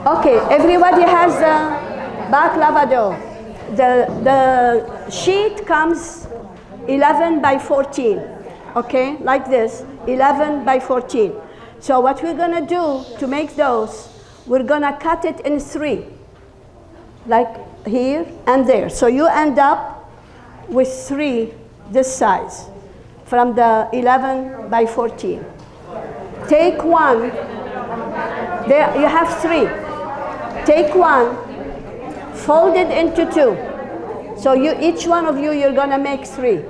Okay, everybody has the baklava dough. The sheet comes 11 by 14, okay, like this, 11 by 14. So what we're gonna do to make those, we're gonna cut it in 3, like here and there. So you end up with 3 this size from the 11 by 14. Take one, there you have 3. Take one, fold it into 2. So each one of you, you're gonna make 3.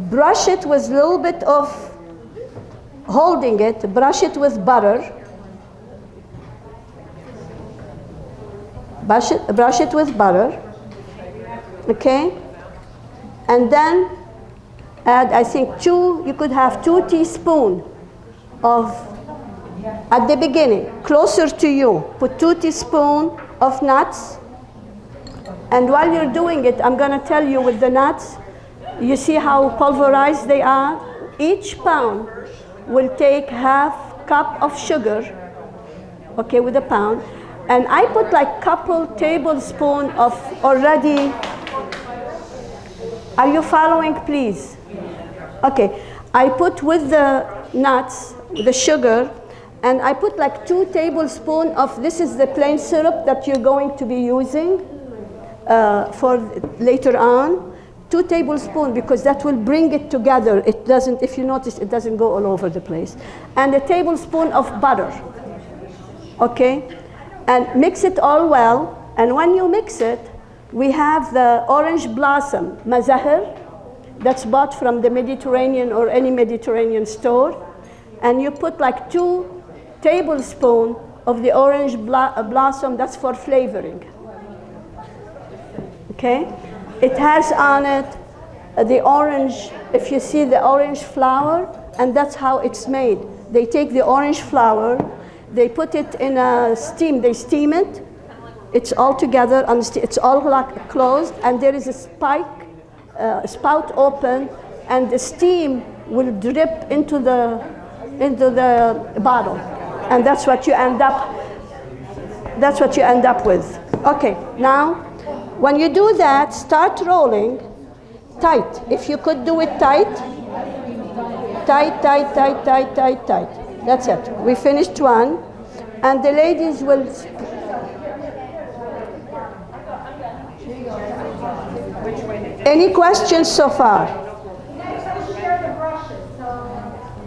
Brush it with a little bit of, holding it, brush it with butter. Brush it with butter, okay? And then add, I think you could have 2 teaspoons of, at the beginning, closer to you, put 2 teaspoons of nuts. And while you're doing it, I'm gonna tell you with the nuts, you see how pulverized they are? Each pound will take half cup of sugar, okay, with a pound. And I put like couple tablespoons of already, are you following, please? Okay, I put with the nuts, the sugar, and I put like 2 tablespoons of, this is the plain syrup that you're going to be using for later on. 2 tablespoons, because that will bring it together. It doesn't, if you notice, it doesn't go all over the place. And a tablespoon of butter, okay? And mix it all well, and when you mix it, we have the orange blossom, mazahir, that's bought from the Mediterranean or any Mediterranean store. And you put like 2 tablespoons of the orange blossom, that's for flavoring, okay? It has on it the orange, if you see the orange flour, and that's how it's made. They take the orange flour, they put it in a steam, they steam it. It's all together, it's all like closed, and there is a spout open, and the steam will drip into the bottle. And that's what you end up with. Okay, now, when you do that, start rolling tight. If you could do it tight. That's it. We finished one. And the ladies will. Any questions so far?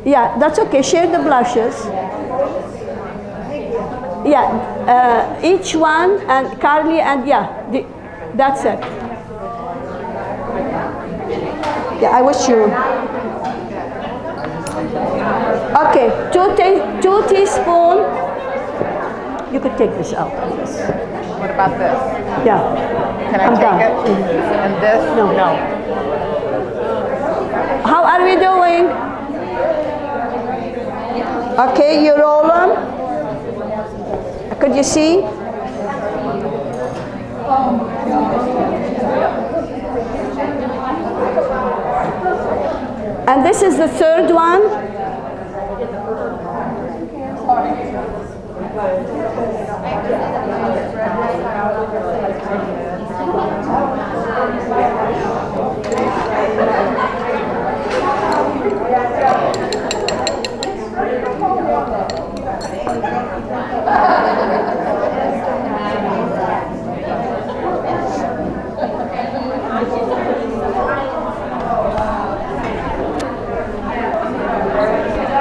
Yeah, that's okay. Share the brushes. Yeah, each one, and Carly, and yeah, that's it. Yeah, I wish you. Okay, 2 teaspoons. You could take this out. Yes. What about this? Yeah. Can I take it? And this? No. How are we doing? Okay, you roll them. Could you see? And this is the 3rd one.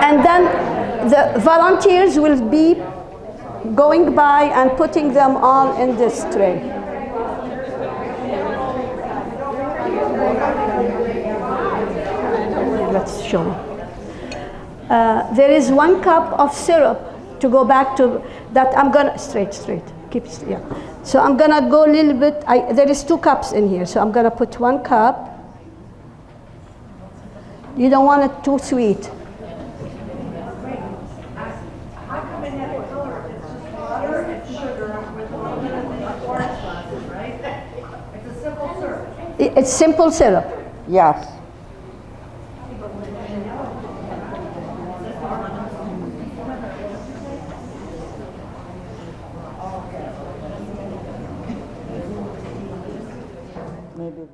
And then the volunteers will be going by and putting them all in this tray. Let's show. There is 1 cup of syrup to go back to that. I'm gonna straight. Keep it, yeah. So I'm gonna go a little bit. There is 2 cups in here, so I'm gonna put 1 cup. You don't want it too sweet. It's simple syrup. Yes. maybe this.